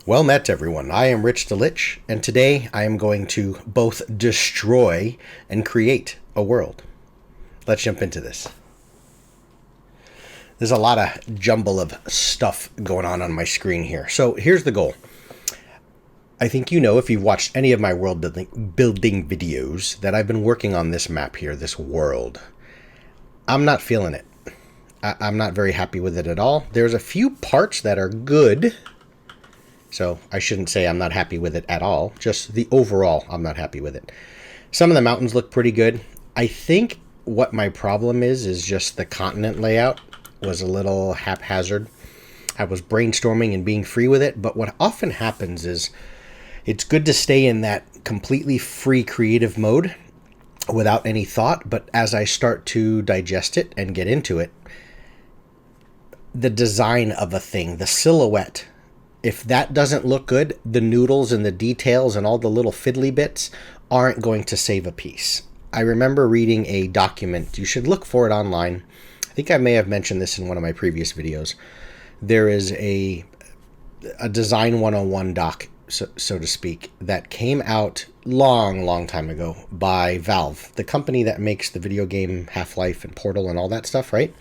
Well met, everyone. I am Rich the Lich, and today I am going to both destroy and create a world. Let's jump into this. There's a lot of jumble of stuff going on my screen here. So here's the goal. I think you know, if you've watched any of my world building videos, that I've been working on this map here, this world. I'm not feeling it. I'm not very happy with it at all. There's a few parts that are good. So I shouldn't say I'm not happy with it at all. Just the overall, I'm not happy with it. Some of the mountains look pretty good. I think what my problem is just the continent layout was a little haphazard. I was brainstorming and being free with it, but what often happens is it's good to stay in that completely free creative mode without any thought, but as I start to digest it and get into it, the design of a thing, the silhouette, if that doesn't look good, the noodles and the details and all the little fiddly bits aren't going to save a piece. I remember reading a document. You should look for it online. I think I may have mentioned this in one of my previous videos. There is a Design 101 doc, so to speak, that came out long time ago by Valve, the company that makes the video game Half-Life and Portal and all that stuff, right?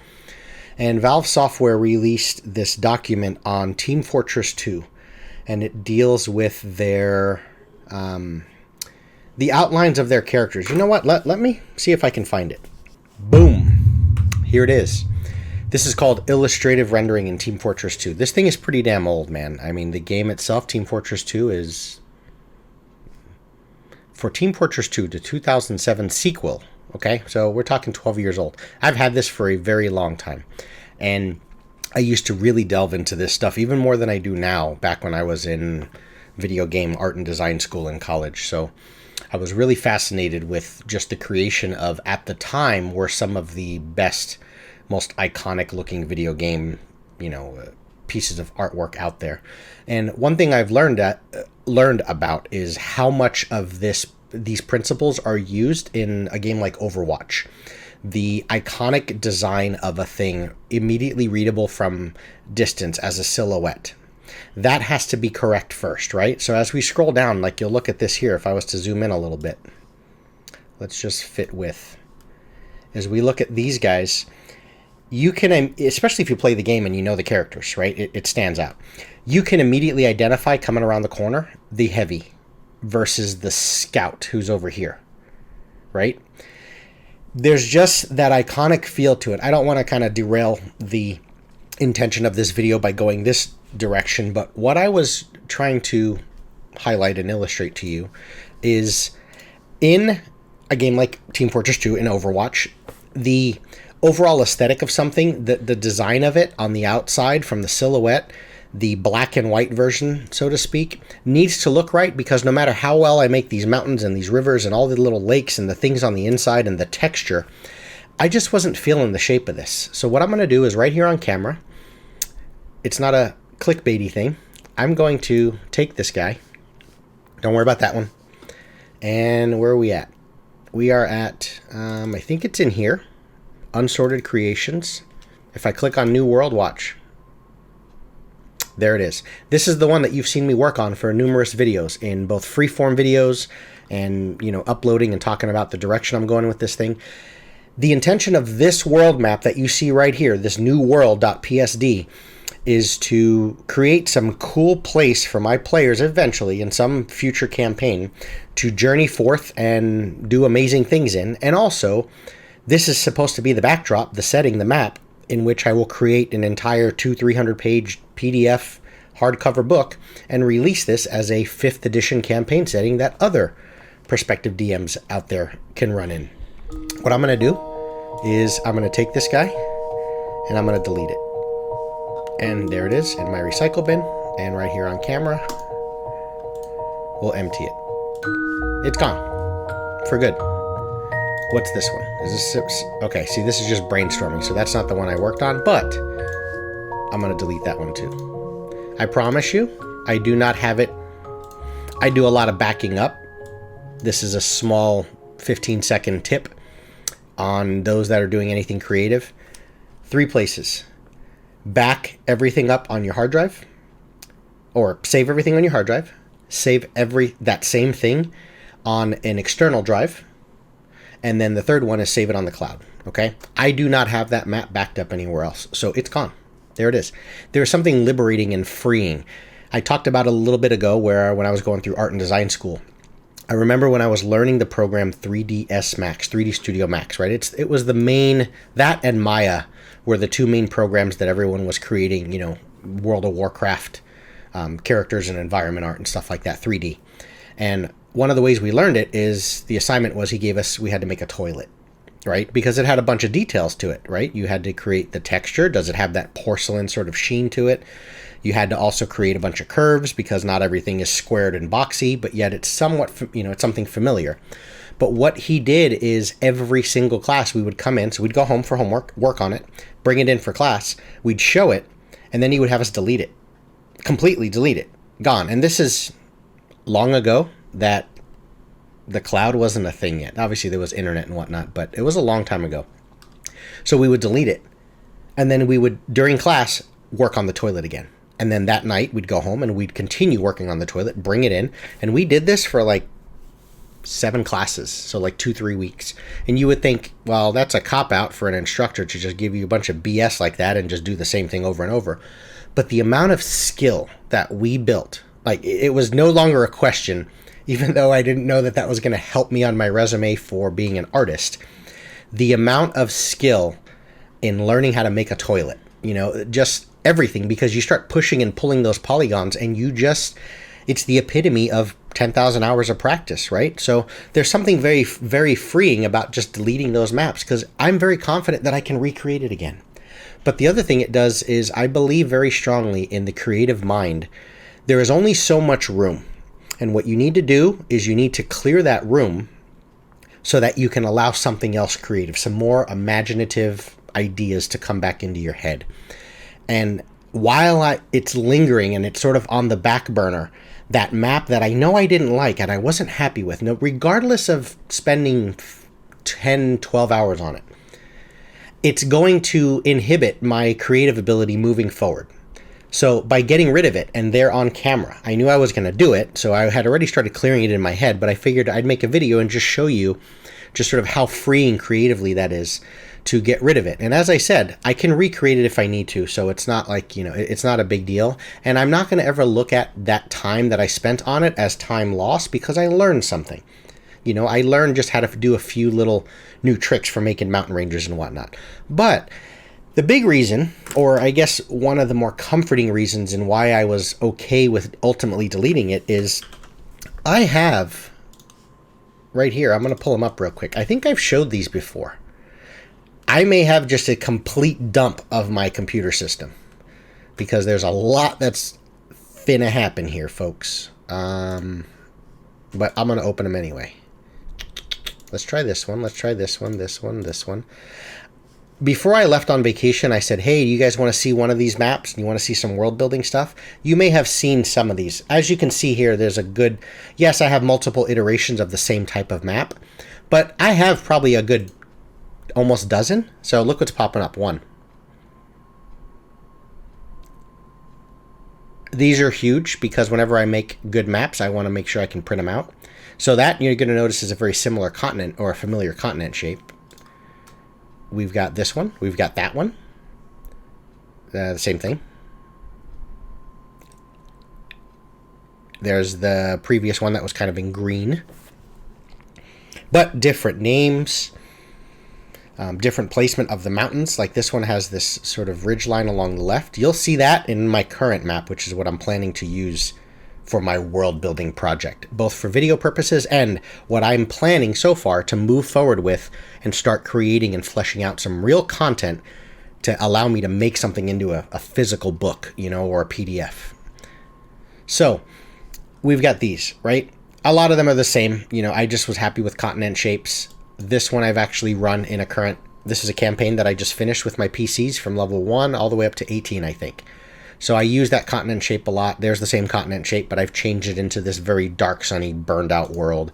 And Valve Software released this document on Team Fortress 2, and it deals with their the outlines of their characters. You know what? Let me see if I can find it. Boom. Here it is. This is called Illustrative Rendering in Team Fortress 2. This thing is pretty damn old, man. I mean, the game itself, Team Fortress 2, is... For Team Fortress 2, the 2007 sequel, okay? So we're talking 12 years old. I've had this for a very long time. And I used to really delve into this stuff, even more than I do now, back when I was in video game art and design school in college. So I was really fascinated with just the creation of, at the time, were some of the best, most iconic looking video game, pieces of artwork out there. And one thing I've learned about is how much of these principles are used in a game like Overwatch. The iconic design of a thing, immediately readable from distance as a silhouette. That has to be correct first, right? So as we scroll down, like you'll look at this here, if I was to zoom in a little bit. Let's just fit with. As we look at these guys, you can, especially if you play the game and you know the characters, right? It stands out. You can immediately identify, coming around the corner, the heavy versus the scout who's over here, right? There's just that iconic feel to it. I don't want to kind of derail the intention of this video by going this direction, but what I was trying to highlight and illustrate to you is in a game like Team Fortress 2 in Overwatch, the overall aesthetic of something, the design of it on the outside from the silhouette, the black and white version, so to speak, needs to look right, because no matter how well I make these mountains and these rivers and all the little lakes and the things on the inside and the texture, I just wasn't feeling the shape of this. So what I'm going to do is right here on camera, it's not a clickbaity thing, I'm going to take this guy, don't worry about that one, and where are we at? We are at, I think it's in here, Unsorted Creations. If I click on New World, watch. There it is. This is the one that you've seen me work on for numerous videos, in both freeform videos and, uploading and talking about the direction I'm going with this thing. The intention of this world map that you see right here, this new world.psd, is to create some cool place for my players eventually in some future campaign to journey forth and do amazing things in. And also, this is supposed to be the backdrop, the setting, the map, in which I will create an entire 200-300 page PDF hardcover book and release this as a 5th edition campaign setting that other prospective DMs out there can run in. What I'm going to do is I'm going to take this guy and I'm going to delete it. And there it is in my recycle bin, and right here on camera, we'll empty it. It's gone for good. What's this one? Is this... Okay, see, this is just brainstorming, so that's not the one I worked on, but I'm going to delete that one too. I promise you, I do not have it. I do a lot of backing up. This is a small 15-second tip on those that are doing anything creative. 3 places. Back everything up on your hard drive. or save everything on your hard drive, save that same thing on an external drive, and then the third one is save it on the cloud. Okay, I do not have that map backed up anywhere else, so it's gone. There it is. There's something liberating and freeing. I talked about it a little bit ago where when I was going through art and design school, I remember when I was learning the program 3ds Max, 3D Studio Max, right? It was the main, that and Maya were the two main programs that everyone was creating, World of Warcraft characters and environment art and stuff like that, 3D. And one of the ways we learned it is the assignment was we had to make a toilet, right? Because it had a bunch of details to it, right? You had to create the texture. Does it have that porcelain sort of sheen to it? You had to also create a bunch of curves because not everything is squared and boxy, but yet it's somewhat, it's something familiar. But what he did is every single class we would come in, so we'd go home for homework, work on it, bring it in for class, we'd show it, and then he would have us delete it. Completely delete it. Gone. And this is long ago that the cloud wasn't a thing yet. Obviously there was internet and whatnot, but it was a long time ago. So we would delete it. And then we would, during class, work on the toilet again. And then that night we'd go home and we'd continue working on the toilet, bring it in. And we did this for like 7 classes. So like 2-3 weeks. And you would think, well, that's a cop out for an instructor to just give you a bunch of BS like that and just do the same thing over and over. But the amount of skill that we built, like it was no longer a question, even though I didn't know that that was going to help me on my resume for being an artist. The amount of skill in learning how to make a toilet, just everything, because you start pushing and pulling those polygons and it's the epitome of 10,000 hours of practice, right? So there's something very, very freeing about just deleting those maps because I'm very confident that I can recreate it again. But the other thing it does is I believe very strongly in the creative mind. There is only so much room. And what you need to do is you need to clear that room so that you can allow something else creative, some more imaginative ideas to come back into your head. And while it's lingering and it's sort of on the back burner, that map that I know I didn't like and I wasn't happy with, regardless of spending 10, 12 hours on it, it's going to inhibit my creative ability moving forward. So by getting rid of it and there on camera, I knew I was going to do it. So I had already started clearing it in my head, but I figured I'd make a video and just show you just sort of how freeing creatively that is to get rid of it. And as I said, I can recreate it if I need to. So it's not like, it's not a big deal. And I'm not going to ever look at that time that I spent on it as time lost because I learned something. I learned just how to do a few little new tricks for making mountain ranges and whatnot. But the big reason, or I guess one of the more comforting reasons in why I was okay with ultimately deleting it is I have right here, I'm going to pull them up real quick. I think I've showed these before. I may have just a complete dump of my computer system because there's a lot that's finna happen here, folks. But I'm going to open them anyway. Let's try this one. Let's try this one, this one, this one. Before I left on vacation, I said, hey, you guys want to see one of these maps? You want to see some world building stuff? You may have seen some of these. As you can see here, there's a good, yes, I have multiple iterations of the same type of map, but I have probably a good almost dozen. So look what's popping up. 1. These are huge because whenever I make good maps, I want to make sure I can print them out. So that you're going to notice is a very similar continent or a familiar continent shape. We've got this one. We've got that one. The same thing. There's the previous one that was kind of in green. But different names, different placement of the mountains. Like this one has this sort of ridge line along the left. You'll see that in my current map, which is what I'm planning to use for my world building project, both for video purposes and what I'm planning so far to move forward with and start creating and fleshing out some real content to allow me to make something into a physical book, or a PDF. So we've got these, right? A lot of them are the same. I just was happy with continent shapes. This one I've actually run in this is a campaign that I just finished with my PCs from level 1 all the way up to 18, I think. So I use that continent shape a lot. There's the same continent shape, but I've changed it into this very dark, sunny, burned out world.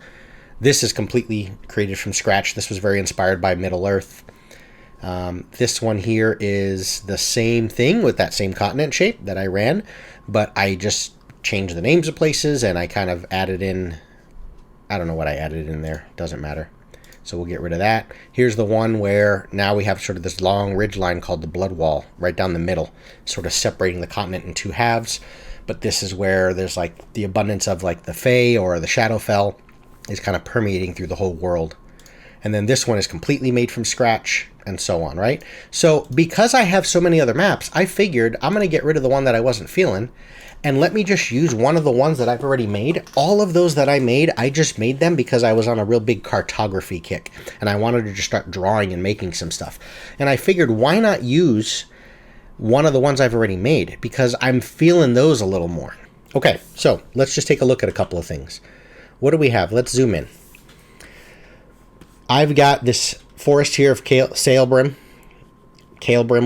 This is completely created from scratch. This was very inspired by Middle Earth. This one here is the same thing with that same continent shape that I ran, but I just changed the names of places, and I kind of added in, I don't know what I added in there. Doesn't matter. So we'll get rid of that. Here's the one where now we have sort of this long ridge line called the Blood Wall right down the middle, sort of separating the continent in two halves. But this is where there's like the abundance of like the Fae or the Shadowfell is kind of permeating through the whole world. And then this one is completely made from scratch, and so on, right? So because I have so many other maps, I figured I'm going to get rid of the one that I wasn't feeling, and let me just use one of the ones that I've already made. All of those that I made, I just made them because I was on a real big cartography kick, and I wanted to just start drawing and making some stuff. And I figured, why not use one of the ones I've already made, because I'm feeling those a little more. Okay, so let's just take a look at a couple of things. What do we have? Let's zoom in. I've got this forest here of kale brim,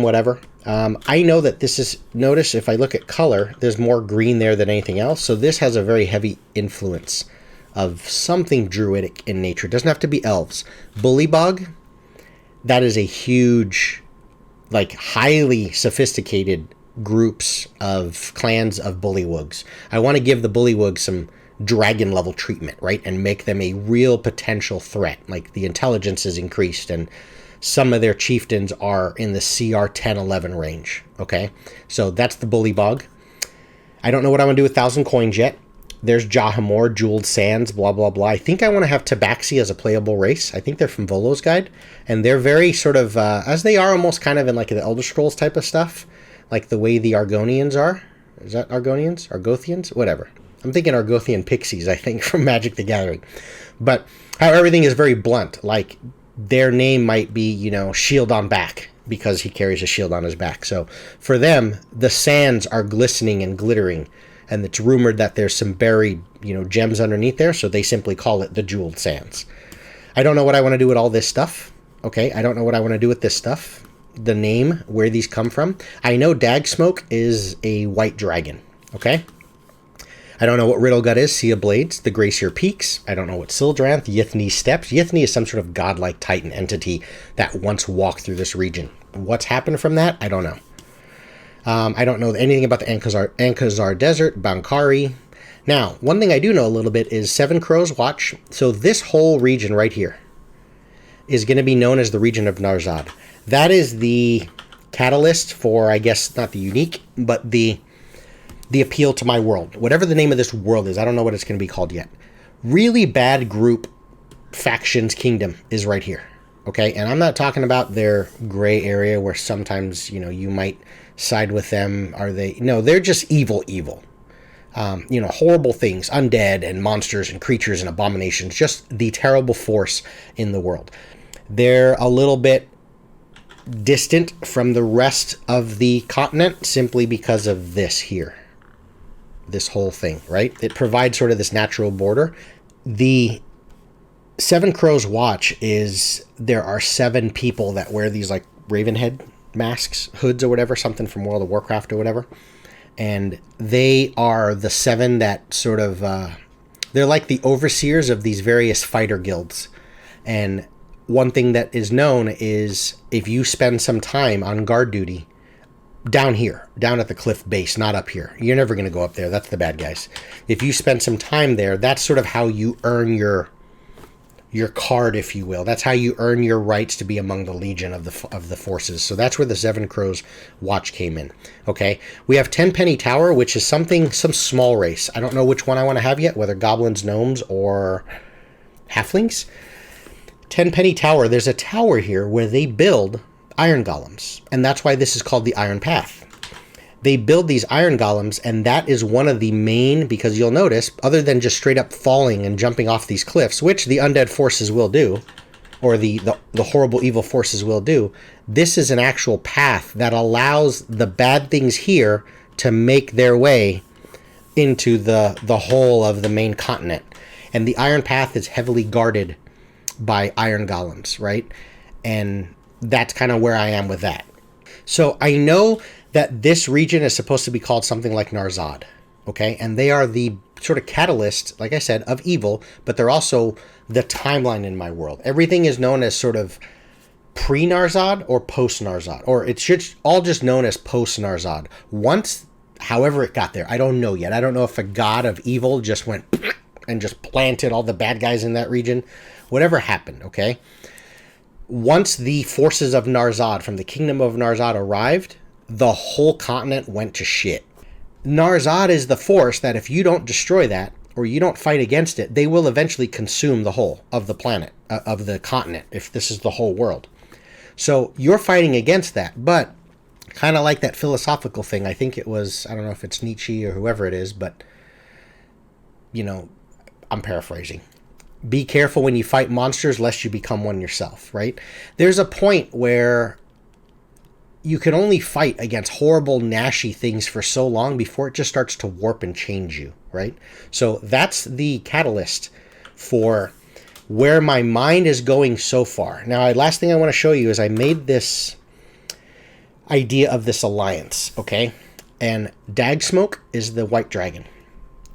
whatever. I know that this is, notice if I look at color, there's more green there than anything else. So this has a very heavy influence of something druidic in nature. It doesn't have to be elves. Bullybog, that is a huge, like highly sophisticated groups of clans of bullywugs. I want to give the bullywugs some dragon level treatment, right? And make them a real potential threat. Like the intelligence is increased and some of their chieftains are in the CR 10-11 range. Okay. So that's the Bullybog. I don't know what I'm going to do with 1,000 coins yet. There's Jahamor, Jeweled Sands, blah, blah, blah. I think I want to have Tabaxi as a playable race. I think they're from Volo's Guide. And they're very sort of, as they are almost kind of in like the Elder Scrolls type of stuff. Like the way the Argonians are. Is that Argonians? Argothians? Whatever. I'm thinking Argothian pixies, I think, from Magic the Gathering. But how everything is very blunt. Like, their name might be, you know, Shield on Back, because he carries a shield on his back. So, for them, the sands are glistening and glittering. And it's rumored that there's some buried, you know, gems underneath there. So, they simply call it the Jeweled Sands. I don't know what I want to do with all this stuff. Okay, I don't know what I want to do with this stuff. The name, where these come from. I know Dagsmoke is a white dragon. Okay? I don't know what Riddlegut is, Sea of Blades, the Gracier Peaks. I don't know what Sildranth, Yithni Steppes. Yithni is some sort of godlike titan entity that once walked through this region. What's happened from that? I don't know. I don't know anything about the Ankazar Desert, Bankari. Now, one thing I do know a little bit is Seven Crows Watch. So this whole region right here is going to be known as the region of Narzad. That is the catalyst for, I guess, not the unique, but the appeal to my world. Whatever the name of this world is, I don't know what it's going to be called yet. Really bad group factions kingdom is right here. Okay, and I'm not talking about their gray area where sometimes, you know, you might side with them. Are they? No, they're just evil. You know, horrible things, undead and monsters and creatures and abominations, just the terrible force in the world. They're a little bit distant from the rest of the continent simply because of this here. This whole thing, right? It provides sort of this natural border. The Seven Crows Watch is, there are 7 people that wear these like raven head masks, hoods or whatever, something from World of Warcraft or whatever. And they are the 7 that sort of, they're like the overseers of these various fighter guilds. And one thing that is known is if you spend some time on guard duty, down here, down at the cliff base, not up here. You're never going to go up there. That's the bad guys. If you spend some time there, that's sort of how you earn your card, if you will. That's how you earn your rights to be among the legion of the forces. So that's where the Seven Crows Watch came in. Okay, we have Tenpenny Tower, which is some small race. I don't know which one I want to have yet, whether goblins, gnomes, or halflings. Tenpenny Tower. There's a tower here where they build iron golems, and that's why this is called the Iron Path. They build these iron golems, and that is one of the main, because you'll notice, other than just straight up falling and jumping off these cliffs, which the undead forces will do, or the horrible evil forces will do, this is an actual path that allows the bad things here to make their way into the whole of the main continent. And the Iron Path is heavily guarded by iron golems, right? And that's kind of where I am with that. So I know that this region is supposed to be called something like Narzad, okay? And they are the sort of catalyst, like I said, of evil, but they're also the timeline in my world. Everything is known as sort of pre-Narzad or post-Narzad, or it should all just known as post-Narzad. Once however it got there. I don't know yet. I don't know if a god of evil just went and just planted all the bad guys in that region. Whatever happened, okay? Once the forces of Narzad from the kingdom of Narzad arrived, the whole continent went to shit. Narzad is the force that if you don't destroy that, or you don't fight against it, they will eventually consume the whole of the planet, of the continent, if this is the whole world. So you're fighting against that, but kind of like that philosophical thing. I think it was, I don't know if it's Nietzsche or whoever it is, but, you know, I'm paraphrasing. Be careful when you fight monsters lest you become one yourself, right? There's a point where you can only fight against horrible, nasty things for so long before it just starts to warp and change you, right? So that's the catalyst for where my mind is going so far. Now, last thing I want to show you is I made this idea of this alliance, okay? And Dagsmoke is the white dragon.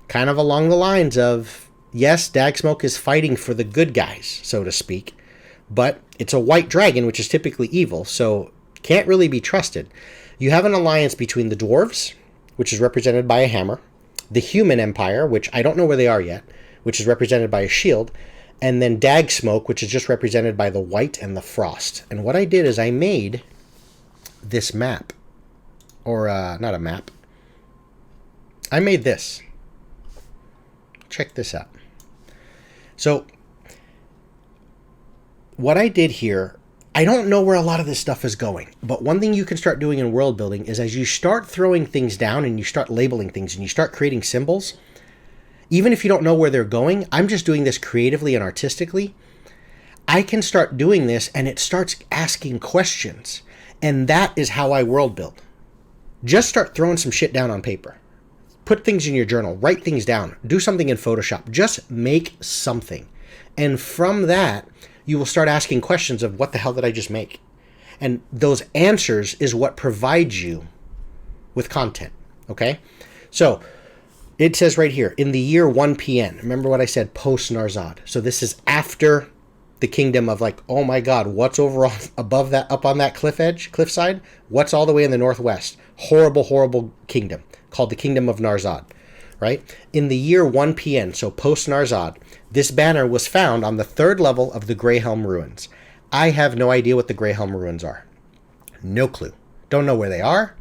Kind of along the lines of, yes, Dagsmoke is fighting for the good guys, so to speak, but it's a white dragon, which is typically evil, so can't really be trusted. You have an alliance between the dwarves, which is represented by a hammer, the human empire, which I don't know where they are yet, which is represented by a shield, and then Dagsmoke, which is just represented by the white and the frost. And what I did is I made this map, or not a map. I made this. Check this out. So what I did here, I don't know where a lot of this stuff is going, but one thing you can start doing in world building is as you start throwing things down and you start labeling things and you start creating symbols, even if you don't know where they're going, I'm just doing this creatively and artistically, I can start doing this and it starts asking questions. And that is how I world build. Just start throwing some shit down on paper. Put things in your journal, write things down, do something in Photoshop, just make something. And from that, you will start asking questions of what the hell did I just make? And those answers is what provides you with content, okay? So it says right here, in the year 1 PN, remember what I said, post-Narzad. So this is after the kingdom of like, oh my God, what's over above that, up on that cliffside? What's all the way in the northwest? Horrible, horrible kingdom called the kingdom of Narzad, right? In the year 1 PN, so post-Narzad, this banner was found on the 3rd level of the Greyhelm ruins. I have no idea what the Greyhelm ruins are. No clue. Don't know where they are.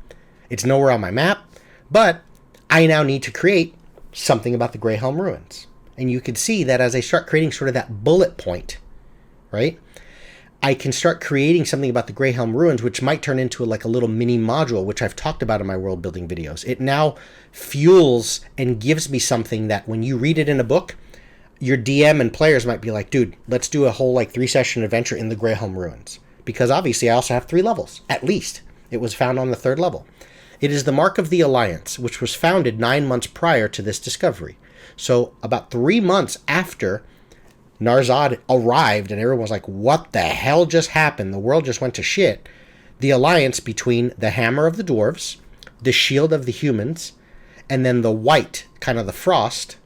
It's nowhere on my map, but I now need to create something about the Greyhelm ruins. And you can see that as I start creating sort of that bullet point, right? I can start creating something about the Greyhelm ruins, which might turn into like a little mini module, which I've talked about in my world building videos. It now fuels and gives me something that when you read it in a book, your DM and players might be like, dude, let's do a whole like 3-session adventure in the Greyhelm ruins. Because obviously I also have 3 levels, at least. It was found on the 3rd level. It is the mark of the Alliance, which was founded 9 months prior to this discovery. So about 3 months after Narzad arrived and everyone was like, what the hell just happened? The world just went to shit. The alliance between the hammer of the dwarves, the shield of the humans, and then the white, kind of the frost,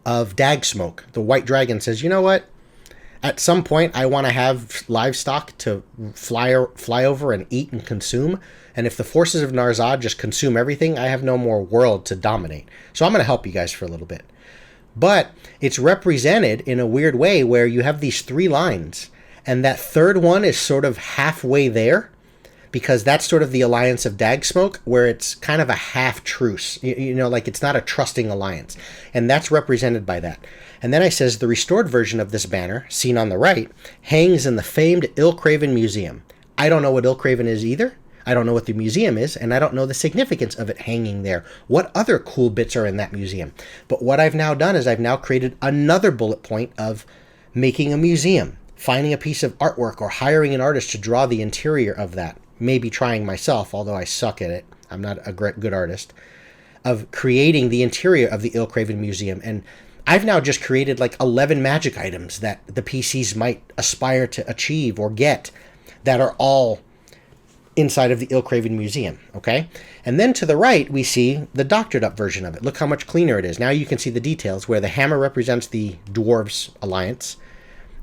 of Dagsmoke. The white dragon says, you know what? At some point, I want to have livestock to fly over and eat and consume. And if the forces of Narzad just consume everything, I have no more world to dominate. So I'm going to help you guys for a little bit. But it's represented in a weird way where you have these 3 lines. And that 3rd one is sort of halfway there. Because that's sort of the alliance of Dagsmoke, where it's kind of a half-truce. You know, like it's not a trusting alliance. And that's represented by that. And then I says, the restored version of this banner, seen on the right, hangs in the famed Illcraven Museum. I don't know what Illcraven is either. I don't know what the museum is, and I don't know the significance of it hanging there. What other cool bits are in that museum? But what I've now done is I've now created another bullet point of making a museum, finding a piece of artwork, or hiring an artist to draw the interior of that. Maybe trying myself, although I suck at it. I'm not a good artist. Of creating the interior of the Illcraven Museum. And I've now just created like 11 magic items that the PCs might aspire to achieve or get that are all inside of the Illcraven Museum, okay? And then to the right, we see the doctored up version of it. Look how much cleaner it is. Now you can see the details where the hammer represents the Dwarves Alliance,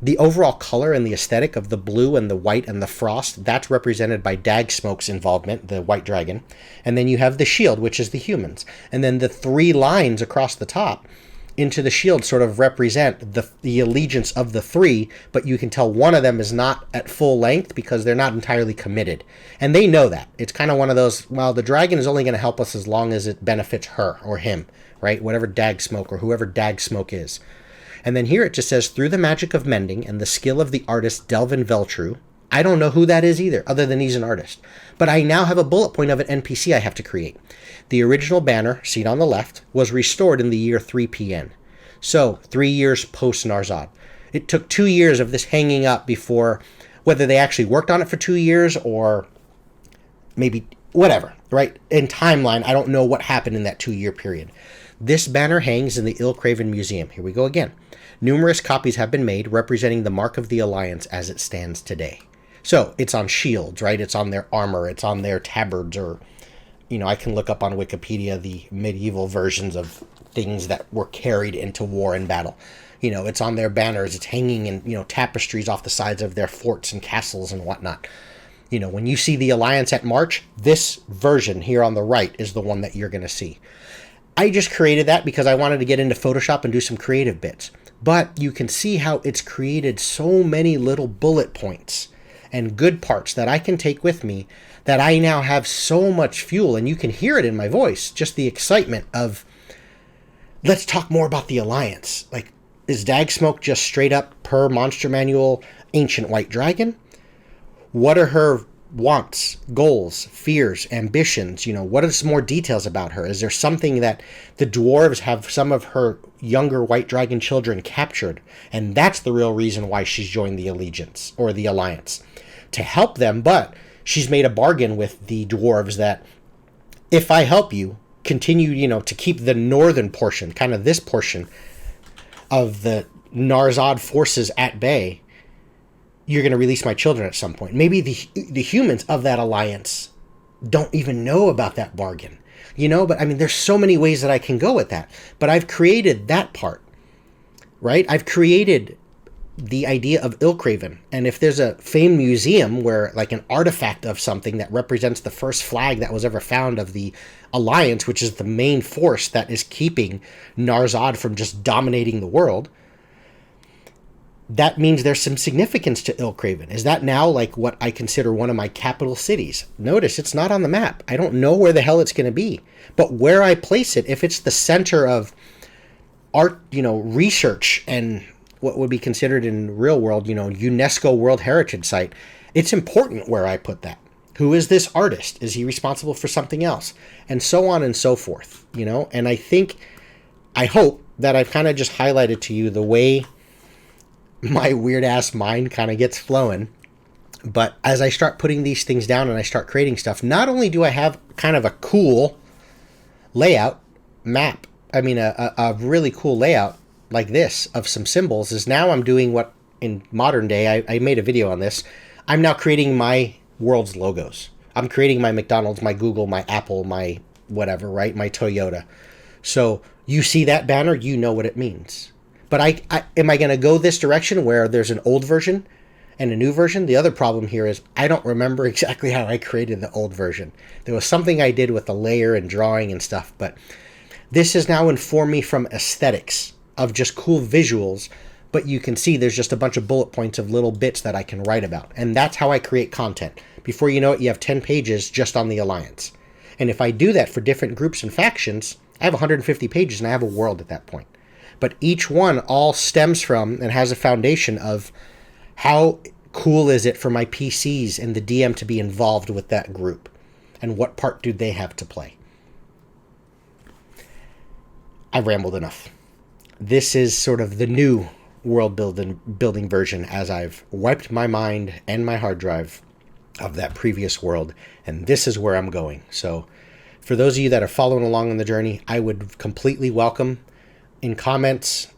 The overall color and the aesthetic of the blue and the white and the frost, that's represented by Dagsmoke's involvement, the white dragon. And then you have the shield, which is the humans. And then the 3 lines across the top into the shield sort of represent the allegiance of the 3, but you can tell one of them is not at full length because they're not entirely committed. And they know that. It's kind of one of those, well, the dragon is only going to help us as long as it benefits her or him, right? Whatever Dagsmoke or whoever Dagsmoke is. And then here it just says, through the magic of mending and the skill of the artist Delvin Veltru. I don't know who that is either, other than he's an artist. But I now have a bullet point of an NPC I have to create. The original banner, seen on the left, was restored in the year 3PN. So, 3 years post-Narzad. It took 2 years of this hanging up before, whether they actually worked on it for 2 years or maybe whatever, right? In timeline, I don't know what happened in that 2-year period. This banner hangs in the Illcraven Museum. Here we go again. Numerous copies have been made representing the mark of the Alliance as it stands today. So it's on shields, right? It's on their armor. It's on their tabards, or, I can look up on Wikipedia the medieval versions of things that were carried into war and battle. It's on their banners. It's hanging in, tapestries off the sides of their forts and castles and whatnot. When you see the Alliance at march, this version here on the right is the one that you're going to see. I just created that because I wanted to get into Photoshop and do some creative bits. But you can see how it's created so many little bullet points and good parts that I can take with me, that I now have so much fuel, and you can hear it in my voice, just the excitement of, let's talk more about the Alliance. Like, is Dagsmoke just straight up, per monster manual, ancient white dragon? What are her wants, goals, fears, ambitions? What are some more details about her? Is there something that the dwarves have some of her younger white dragon children captured, and that's the real reason why she's joined the Allegiance or the Alliance, to help them? But she's made a bargain with the dwarves that if I help you continue, to keep the northern portion, kind of this portion of the Narzad forces at bay, you're going to release my children at some point. Maybe the humans of that Alliance don't even know about that bargain, but there's so many ways that I can go with that. But I've created that part, right? I've created the idea of Illcraven. And if there's a famed museum where, like, an artifact of something that represents the first flag that was ever found of the Alliance, which is the main force that is keeping Narzad from just dominating the world, that means there's some significance to Illcraven. Is that now like what I consider one of my capital cities? Notice it's not on the map. I don't know where the hell it's going to be. But where I place it, if it's the center of art, research and what would be considered in real world, UNESCO World Heritage Site, it's important where I put that. Who is this artist? Is he responsible for something else? And so on and so forth, And I hope that I've kind of just highlighted to you the way my weird-ass mind kind of gets flowing. But as I start putting these things down and I start creating stuff, not only do I have kind of a cool layout map, a really cool layout like this of some symbols, is now I'm doing what in modern day, I made a video on this, I'm now creating my world's logos. I'm creating my McDonald's, my Google, my Apple, my whatever, right? My Toyota. So you see that banner, you know what it means. But am I going to go this direction where there's an old version and a new version? The other problem here is I don't remember exactly how I created the old version. There was something I did with the layer and drawing and stuff, but this has now informed me from aesthetics of just cool visuals. But you can see there's just a bunch of bullet points of little bits that I can write about. And that's how I create content. Before you know it, you have 10 pages just on the Alliance. And if I do that for different groups and factions, I have 150 pages and I have a world at that point. But each one all stems from and has a foundation of how cool is it for my PCs and the DM to be involved with that group? And what part do they have to play? I've rambled enough. This is sort of the new world building version as I've wiped my mind and my hard drive of that previous world, and this is where I'm going. So for those of you that are following along on the journey, I would completely welcome in comments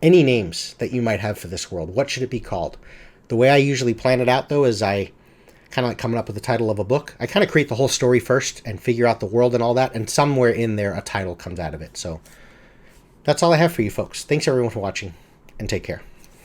any names that you might have for this world. What should it be called? The way I usually plan it out, though, is I kind of like coming up with the title of a book. I kind of create the whole story first and figure out the world and all that, and somewhere in there a title comes out of it. So that's all I have for you folks. Thanks everyone for watching, and take care.